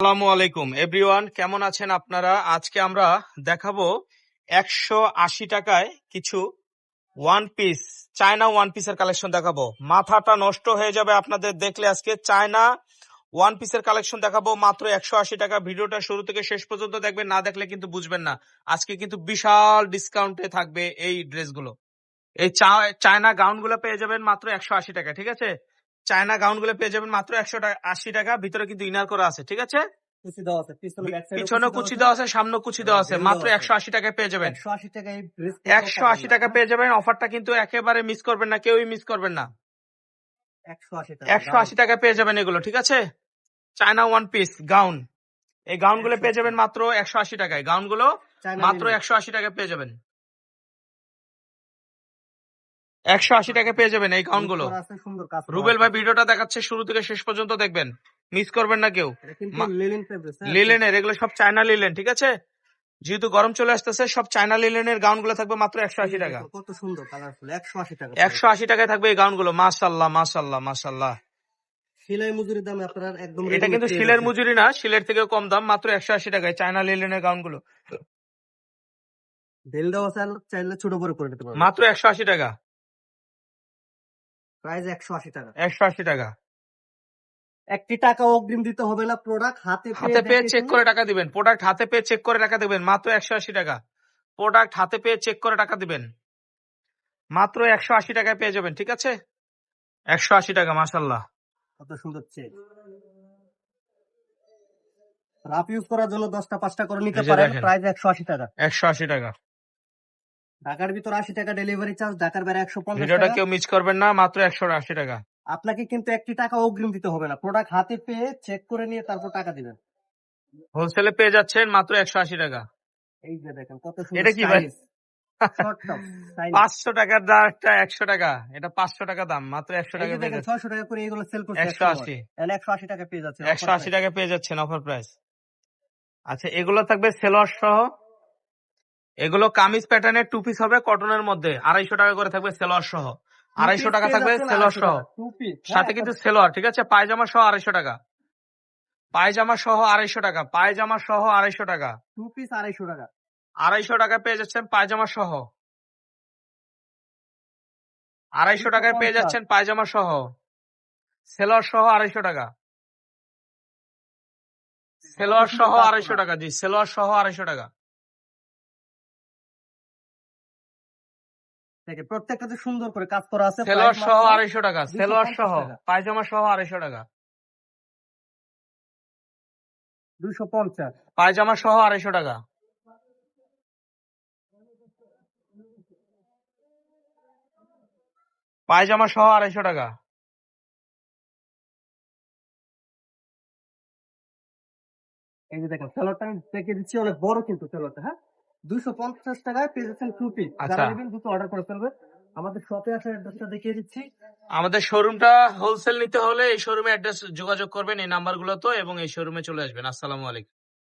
আসসালামু আলাইকুম এভরিওয়ান, কেমন আছেন আপনারা? আজকে আমরা দেখাবো 180 টাকায় কিছু ওয়ান পিস, চায়না ওয়ান পিসের কালেকশন দেখাবো। মাথাটা নষ্ট হয়ে যাবে আপনাদের দেখলে। আজকে চায়না ওয়ান পিসের কালেকশন দেখাবো মাত্র 180 টাকা। ভিডিওটা শুরু থেকে শেষ পর্যন্ত দেখবেন, না দেখলে কিন্তু বুঝবেন না। আজকে কিন্তু বিশাল ডিসকাউন্টে থাকবে এই ড্রেসগুলো। এই চায়না গাউন গুলো পেয়ে যাবেন মাত্র 180 টাকা, ঠিক আছে? চায়না গাউন গুলো পেয়ে যাবেন মাত্র 180 টাকা। ভিতরে কিন্তু ইনার করা আছে, ঠিক আছে? কুচি দেওয়া আছে, পিছনে কুচি দেওয়া আছে, সামনে কুচি দেওয়া আছে। মাত্র 180 টাকায় পেয়ে যাবেন। 180 টাকায় 180 টাকা পেয়ে যাবেন। অফারটা কিন্তু একেবারে মিস করবেন না, কেউই মিস করবেন না। 180 টাকা 180 টাকা পেয়ে যাবেন এগুলো, ঠিক আছে? চায়না ওয়ান পিস গাউন, এই গাউন গুলো পেয়ে যাবেন মাত্র 180 টাকায়। গাউন গুলো মাত্র 180 টাকা পেয়ে যাবেন। 180 টাকা পেয়ে যাবেন এই গাউন গুলো। রুবেল ভাই ভিডিওটা দেখাচ্ছে, শুরু থেকে শেষ পর্যন্ত দেখবেন, মিস করবেন না কেউ। লিলেনের এগুলো সব চায়না লিলেন, ঠিক আছে? যেহেতু গরম চলে আসতেছে, সব চায়না লিলেনের গাউন গুলো থাকবে মাত্র 180 টাকা। কত সুন্দর কালারফুল, 180 টাকা। 180 টাকায় থাকবে এই গাউন গুলো। মাশাআল্লাহ মাশাআল্লাহ মাশাআল্লাহ। সেলাই মজুরি দামে আপনারা একদম। এটা কিন্তু শিলের মজুরি না, শিলের থেকেও কম দাম, মাত্র 180 টাকায় চায়না লিলেনের গাউন গুলো। বেল দেওয়া চাইলে ছোট বড় করে নিতে পারবেন। মাত্র 180 টাকা, প্রাইস 180 টাকা। 180 টাকা। 1 টাকা অগ্রিম দিতে হবে না। প্রোডাক্ট হাতে পেয়ে চেক করে টাকা দিবেন। প্রোডাক্ট হাতে পেয়ে চেক করে টাকা দিবেন। মাত্র 180 টাকা। প্রোডাক্ট হাতে পেয়ে চেক করে টাকা দিবেন। মাত্র 180 টাকায় পেয়ে যাবেন, ঠিক আছে? 180 টাকা। মাশাআল্লাহ, কত সুন্দর চেক। রাফ ইউজ করার জন্য 10টা 5টা করে নিতে পারেন। প্রাইস 180 টাকা। 180 টাকা। ঢাকার ভিতর 80 টাকা ডেলিভারি চার্জ, ঢাকার বাইরে 150 ভিডিওটা টাকা। কেউ মিস করবেন না, মাত্র 180 টাকা। আপনাকে কিন্তু 1 টাকা অগ্রিম দিতে হবে না। প্রোডাক্ট হাতে পেয়ে চেক করে নিয়ে তারপর টাকা দিবেন। হোলসেলে পেয়ে যাচ্ছেন মাত্র 180 টাকা। এই যে দেখেন কত সুন্দর। এটা কি ভাই? শর্ট টপ 500 টাকার দাম একটা 100 টাকা, এটা 500 টাকা দাম, মাত্র 100 টাকা পেয়ে যাচ্ছেন। 600 টাকা করে এগুলো সেল করছে 180। 180 টাকা পেয়ে যাচ্ছে। 180 টাকা পেয়ে যাচ্ছেন অফার প্রাইস। আচ্ছা, এগুলো থাকবে সেলোয়ার সহ। এগুলো কামিজ প্যাটার্নের টু পিস হবে, কটনের মধ্যে। 250 টাকা করে থাকবে সেলোয়ার সহ। 250 টাকা থাকবে সেলোয়ার সহ, সাথে কিন্তু সেলোয়ার, ঠিক আছে? পায়জামা সহ 250 টাকা। পায়জামা সহ 250 টাকা। পায়জামা সহ 250 টাকা। টু পিস 250 টাকা। 250 টাকা পেয়ে যাচ্ছেন পায়জামা সহ। 250 টাকায় পেয়ে যাচ্ছেন পায়জামা সহ। সেলোয়ার সহ 250 টাকা। সেলোয়ার সহ 250 টাকা। জি, সেলোয়ার সহ 250 টাকা। প্রত্যেকটাতে সুন্দর করে কাজ করা আছে। সেলোয়ার সহ 250 টাকা। সেলোয়ার সহ, পায়জামা সহ 250 টাকা। 250। পায়জামা সহ 250 টাকা। পায়জামা সহ 250 টাকা। এই যে দেখেন সেলোয়ারটা আমি দেখে দিচ্ছি, অনেক বড় কিন্তু সেলোয়ারটা। হ্যাঁ, 250 টাকায় পেয়ে যাচ্ছেন টু পিস। যারা নেবেন দ্রুত অর্ডার করে ফেলবেন। আমাদের শপে আসার অ্যাড্রেসটা দেখিয়ে দিচ্ছি। আমাদের শোরুমটা হোলসেল নিতে হলে এই শোরুমে অ্যাড্রেস যোগাযোগ করবেন এই নাম্বারগুলো তো, এবং এই শোরুমে চলে আসবেন। আসসালামু আলাইকুম।